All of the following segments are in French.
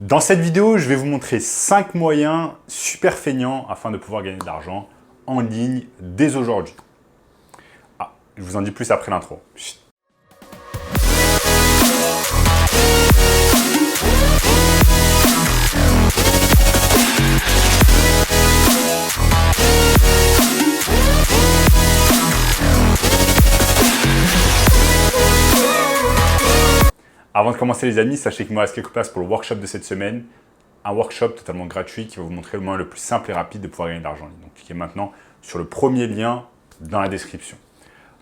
Dans cette vidéo, je vais vous montrer 5 moyens super feignants afin de pouvoir gagner de l'argent en ligne dès aujourd'hui. Ah, je vous en dis plus après l'intro. Chut. Avant de commencer les amis, sachez qu'il me reste quelques places pour le workshop de cette semaine. Un workshop totalement gratuit qui va vous montrer le moyen le plus simple et rapide de pouvoir gagner de l'argent en ligne. Donc cliquez maintenant sur le premier lien dans la description.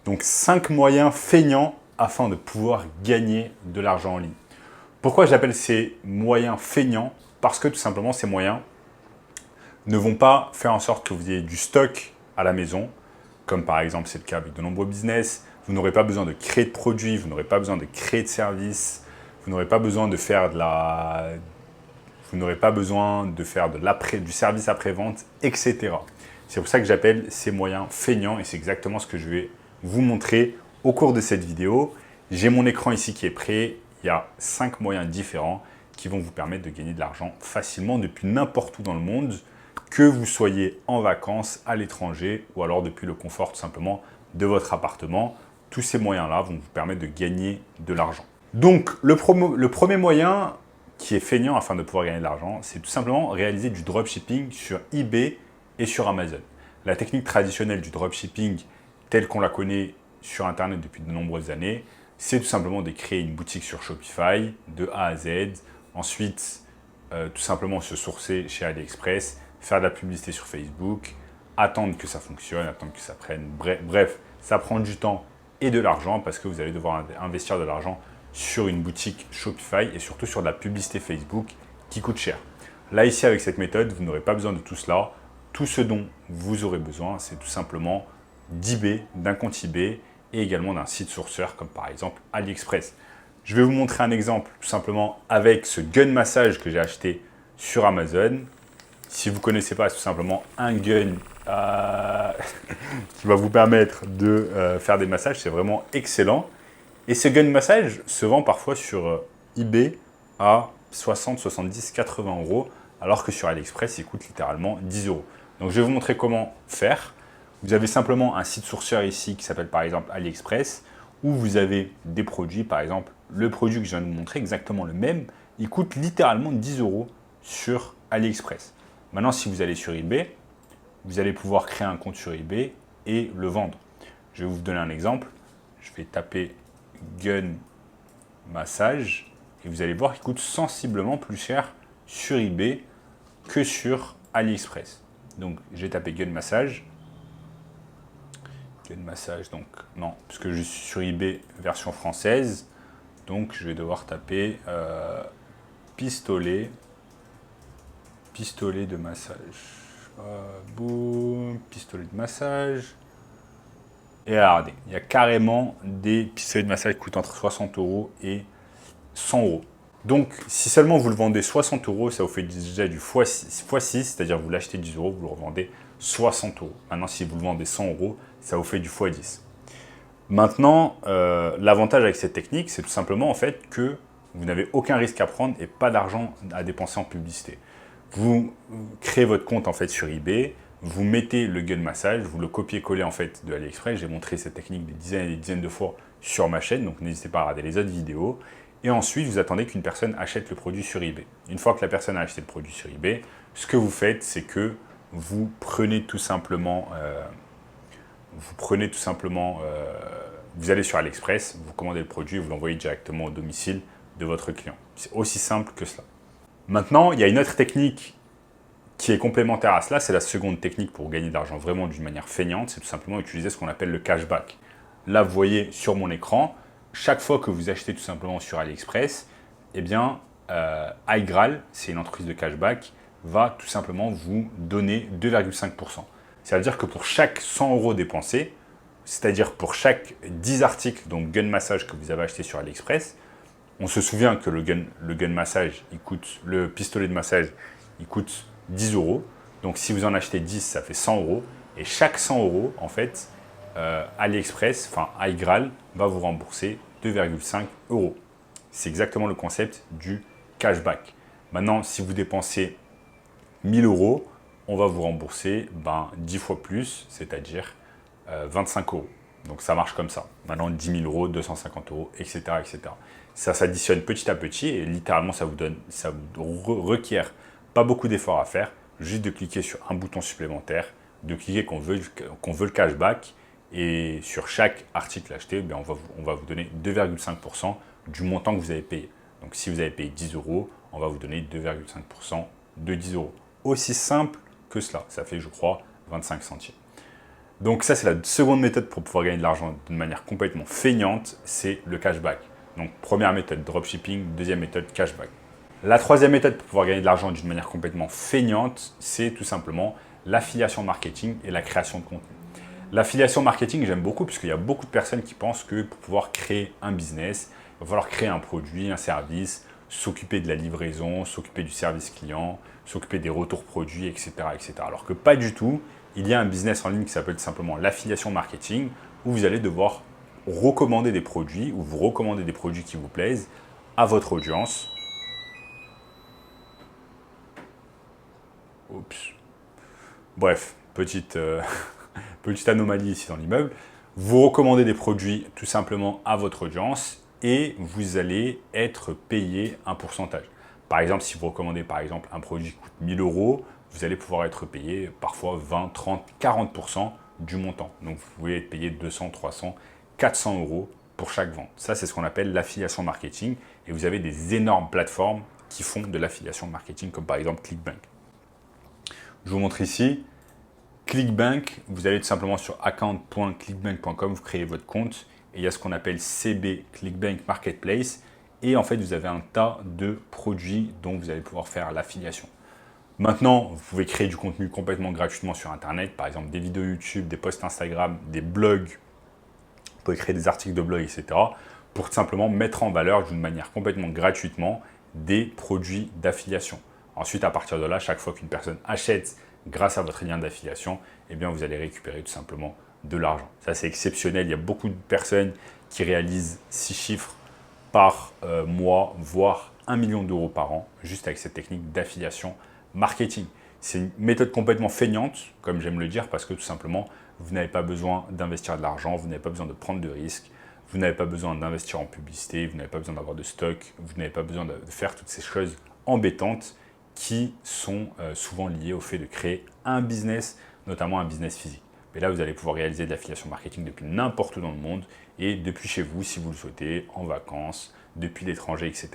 Donc 5 moyens feignants afin de pouvoir gagner de l'argent en ligne. Pourquoi j'appelle ces moyens feignants? Parce que tout simplement ces moyens ne vont pas faire en sorte que vous ayez du stock à la maison, comme par exemple c'est le cas avec de nombreux business. Vous n'aurez pas besoin de créer de produits, vous n'aurez pas besoin de créer de services, vous n'aurez pas besoin de faire du service après-vente, etc. C'est pour ça que j'appelle ces moyens feignants et c'est exactement ce que je vais vous montrer au cours de cette vidéo. J'ai mon écran ici qui est prêt. Il y a 5 moyens différents qui vont vous permettre de gagner de l'argent facilement depuis n'importe où dans le monde, que vous soyez en vacances, à l'étranger ou alors depuis le confort tout simplement de votre appartement. Tous ces moyens-là vont vous permettre de gagner de l'argent. Donc, le premier moyen qui est feignant afin de pouvoir gagner de l'argent, c'est tout simplement réaliser du dropshipping sur eBay et sur Amazon. La technique traditionnelle du dropshipping, telle qu'on la connaît sur Internet depuis de nombreuses années, c'est tout simplement de créer une boutique sur Shopify de A à Z, ensuite tout simplement se sourcer chez AliExpress, faire de la publicité sur Facebook, attendre que ça fonctionne, attendre que ça prenne. Bref, ça prend du temps et de l'argent parce que vous allez devoir investir de l'argent sur une boutique Shopify et surtout sur de la publicité Facebook qui coûte cher. Là, ici, avec cette méthode, vous n'aurez pas besoin de tout cela. Tout ce dont vous aurez besoin, c'est tout simplement d'eBay, d'un compte eBay et également d'un site sourceur comme par exemple AliExpress. Je vais vous montrer un exemple tout simplement avec ce gun massage que j'ai acheté sur Amazon. Si vous ne connaissez pas, c'est tout simplement un gun qui va vous permettre de faire des massages. C'est vraiment excellent. Et ce gun massage se vend parfois sur eBay à 60, 70, 80 euros, alors que sur AliExpress, il coûte littéralement 10 euros. Donc, je vais vous montrer comment faire. Vous avez simplement un site sourceur ici qui s'appelle par exemple AliExpress, où vous avez des produits, par exemple, le produit que je viens de vous montrer, exactement le même, il coûte littéralement 10 euros sur AliExpress. Maintenant, si vous allez sur eBay, vous allez pouvoir créer un compte sur eBay et le vendre. Je vais vous donner un exemple. Je vais taper gun massage et vous allez voir qu'il coûte sensiblement plus cher sur eBay que sur AliExpress. Donc, j'ai tapé gun massage. Gun massage, donc non, puisque je suis sur eBay version française. Donc, je vais devoir taper pistolet de massage. Boum, pistolet de massage. Et regardez, il y a carrément des pistolets de massage qui coûtent entre 60 euros et 100 euros. Donc, si seulement vous le vendez 60 euros, ça vous fait déjà du x6, c'est-à-dire vous l'achetez 10 euros, vous le revendez 60 euros. Maintenant, si vous le vendez 100 euros, ça vous fait du x10. Maintenant, l'avantage avec cette technique, c'est tout simplement en fait que vous n'avez aucun risque à prendre et pas d'argent à dépenser en publicité. Vous créez votre compte en fait sur eBay, vous mettez le gun massage, vous le copiez-collez en fait de AliExpress. J'ai montré cette technique des dizaines et des dizaines de fois sur ma chaîne, donc n'hésitez pas à regarder les autres vidéos. Et ensuite, vous attendez qu'une personne achète le produit sur eBay. Une fois que la personne a acheté le produit sur eBay, ce que vous faites, c'est que vous prenez tout simplement, vous allez sur AliExpress, vous commandez le produit et vous l'envoyez directement au domicile de votre client. C'est aussi simple que cela. Maintenant, il y a une autre technique qui est complémentaire à cela, c'est la seconde technique pour gagner de l'argent vraiment d'une manière feignante, c'est tout simplement utiliser ce qu'on appelle le cashback. Là, vous voyez sur mon écran, chaque fois que vous achetez tout simplement sur AliExpress, eh bien, iGraal, c'est une entreprise de cashback, va tout simplement vous donner 2,5%. C'est-à-dire que pour chaque 100 euros dépensés, c'est-à-dire pour chaque 10 articles, donc gun massage que vous avez acheté sur AliExpress, on se souvient que le gun massage, le pistolet de massage, il coûte 10 euros. Donc, si vous en achetez 10, ça fait 100 euros. Et chaque 100 euros, en fait, AliExpress, enfin iGraal, va vous rembourser 2,5 euros. C'est exactement le concept du cashback. Maintenant, si vous dépensez 1000 euros, on va vous rembourser 10 fois plus, c'est-à-dire 25 euros. Donc ça marche comme ça. Maintenant, 10 000 euros, 250 euros, etc., etc. Ça s'additionne petit à petit et littéralement, ça vous requiert pas beaucoup d'efforts à faire, juste de cliquer sur un bouton supplémentaire, de cliquer qu'on veut le cashback et sur chaque article acheté, on va vous donner 2,5% du montant que vous avez payé. Donc si vous avez payé 10 euros, on va vous donner 2,5% de 10 euros. Aussi simple que cela. Ça fait, je crois, 25 centimes. Donc ça, c'est la seconde méthode pour pouvoir gagner de l'argent d'une manière complètement feignante, c'est le cashback. Donc première méthode, dropshipping, deuxième méthode, cashback. La troisième méthode pour pouvoir gagner de l'argent d'une manière complètement feignante, c'est tout simplement l'affiliation marketing et la création de contenu. L'affiliation marketing, j'aime beaucoup puisqu'il y a beaucoup de personnes qui pensent que pour pouvoir créer un business, il va falloir créer un produit, un service, s'occuper de la livraison, s'occuper du service client, s'occuper des retours produits, etc., etc. Alors que pas du tout. Il y a un business en ligne qui s'appelle tout simplement l'affiliation marketing où vous allez devoir recommander des produits ou vous recommander des produits qui vous plaisent à votre audience. Oups. Bref, petite anomalie ici dans l'immeuble. Vous recommandez des produits tout simplement à votre audience et vous allez être payé un pourcentage. Par exemple, si vous recommandez un produit qui coûte 1000 euros, vous allez pouvoir être payé parfois 20, 30, 40% du montant. Donc vous pouvez être payé 200, 300, 400 euros pour chaque vente. Ça, c'est ce qu'on appelle l'affiliation marketing. Et vous avez des énormes plateformes qui font de l'affiliation marketing, comme par exemple ClickBank. Je vous montre ici. ClickBank, vous allez tout simplement sur account.clickbank.com, vous créez votre compte et il y a ce qu'on appelle CB ClickBank Marketplace et en fait vous avez un tas de produits dont vous allez pouvoir faire l'affiliation. Maintenant, vous pouvez créer du contenu complètement gratuitement sur Internet, par exemple des vidéos YouTube, des posts Instagram, des blogs, vous pouvez créer des articles de blog, etc. pour tout simplement mettre en valeur d'une manière complètement gratuitement des produits d'affiliation. Ensuite, à partir de là, chaque fois qu'une personne achète grâce à votre lien d'affiliation, eh bien, vous allez récupérer tout simplement de l'argent. Ça, c'est exceptionnel. Il y a beaucoup de personnes qui réalisent 6 chiffres par mois, voire 1 million d'euros par an, juste avec cette technique d'affiliation marketing. C'est une méthode complètement feignante, comme j'aime le dire, parce que tout simplement, vous n'avez pas besoin d'investir de l'argent, vous n'avez pas besoin de prendre de risques, vous n'avez pas besoin d'investir en publicité, vous n'avez pas besoin d'avoir de stock, vous n'avez pas besoin de faire toutes ces choses embêtantes qui sont souvent liées au fait de créer un business, notamment un business physique. Mais là, vous allez pouvoir réaliser de l'affiliation marketing depuis n'importe où dans le monde et depuis chez vous, si vous le souhaitez, en vacances, depuis l'étranger, etc.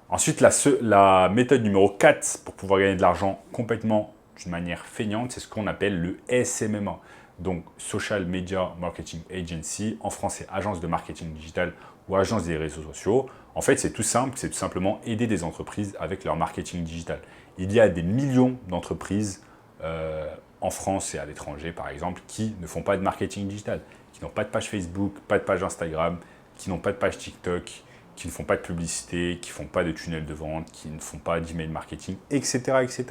Ensuite, la méthode numéro 4 pour pouvoir gagner de l'argent complètement d'une manière feignante, c'est ce qu'on appelle le SMMA. Donc, Social Media Marketing Agency, en français, agence de marketing digital ou agence des réseaux sociaux. En fait, c'est tout simple, c'est tout simplement aider des entreprises avec leur marketing digital. Il y a des millions d'entreprises en France et à l'étranger, par exemple, qui ne font pas de marketing digital, qui n'ont pas de page Facebook, pas de page Instagram, qui n'ont pas de page TikTok, qui ne font pas de publicité, qui ne font pas de tunnel de vente, qui ne font pas d'email marketing, etc., etc.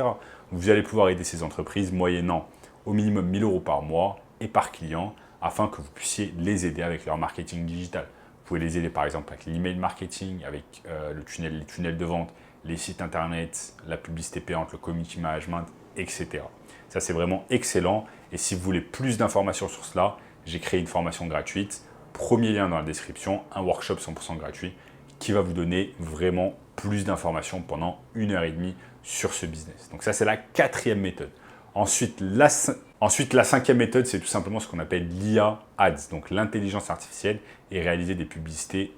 Vous allez pouvoir aider ces entreprises moyennant au minimum 1000 euros par mois et par client afin que vous puissiez les aider avec leur marketing digital. Vous pouvez les aider par exemple avec l'email marketing, avec les tunnels de vente, les sites internet, la publicité payante, le community management, etc. Ça, c'est vraiment excellent. Et si vous voulez plus d'informations sur cela, j'ai créé une formation gratuite. Premier lien dans la description, un workshop 100% gratuit qui va vous donner vraiment plus d'informations pendant 1h30 sur ce business. Donc ça, c'est la 4e méthode. Ensuite, la 5e méthode, c'est tout simplement ce qu'on appelle l'IA Ads, donc l'intelligence artificielle et réaliser des publicités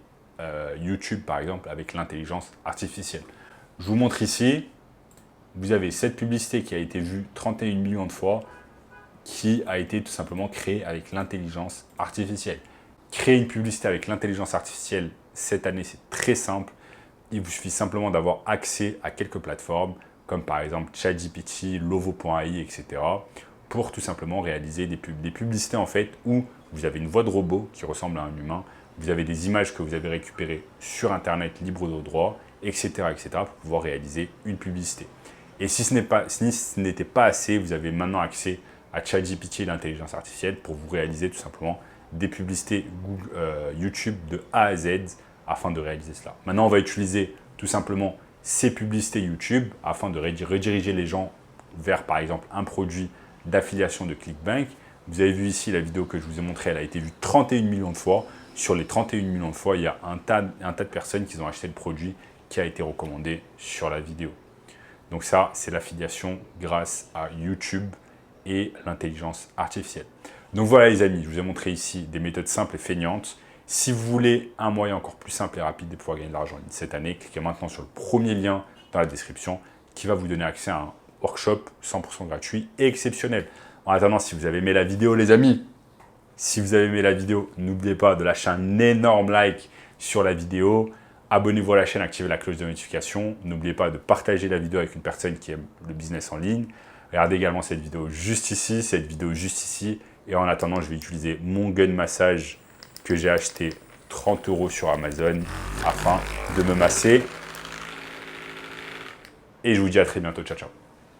YouTube, par exemple, avec l'intelligence artificielle. Je vous montre ici, vous avez cette publicité qui a été vue 31 millions de fois, qui a été tout simplement créée avec l'intelligence artificielle. Créer une publicité avec l'intelligence artificielle cette année, c'est très simple. Il vous suffit simplement d'avoir accès à quelques plateformes, comme par exemple ChatGPT, Lovo.ai, etc. pour tout simplement réaliser des publicités en fait où vous avez une voix de robot qui ressemble à un humain, vous avez des images que vous avez récupérées sur Internet libre de droit, etc., etc. pour pouvoir réaliser une publicité. Et si ce n'était pas assez, vous avez maintenant accès à ChatGPT et l'intelligence artificielle pour vous réaliser tout simplement des publicités YouTube de A à Z afin de réaliser cela. Maintenant, on va utiliser tout simplement ces publicités YouTube afin de rediriger les gens vers, par exemple, un produit d'affiliation de ClickBank. Vous avez vu ici la vidéo que je vous ai montrée, elle a été vue 31 millions de fois. Sur les 31 millions de fois, il y a un tas de personnes qui ont acheté le produit qui a été recommandé sur la vidéo. Donc ça, c'est l'affiliation grâce à YouTube et l'intelligence artificielle. Donc voilà les amis, je vous ai montré ici des méthodes simples et feignantes. Si vous voulez un moyen encore plus simple et rapide de pouvoir gagner de l'argent en ligne cette année, cliquez maintenant sur le premier lien dans la description qui va vous donner accès à un workshop 100% gratuit et exceptionnel. En attendant, si vous avez aimé la vidéo les amis, n'oubliez pas de lâcher un énorme like sur la vidéo. Abonnez-vous à la chaîne, activez la cloche de notification. N'oubliez pas de partager la vidéo avec une personne qui aime le business en ligne. Regardez également cette vidéo juste ici, Et en attendant, je vais utiliser mon gun massage que j'ai acheté 30 € sur Amazon afin de me masser. Et je vous dis à très bientôt. Ciao, ciao.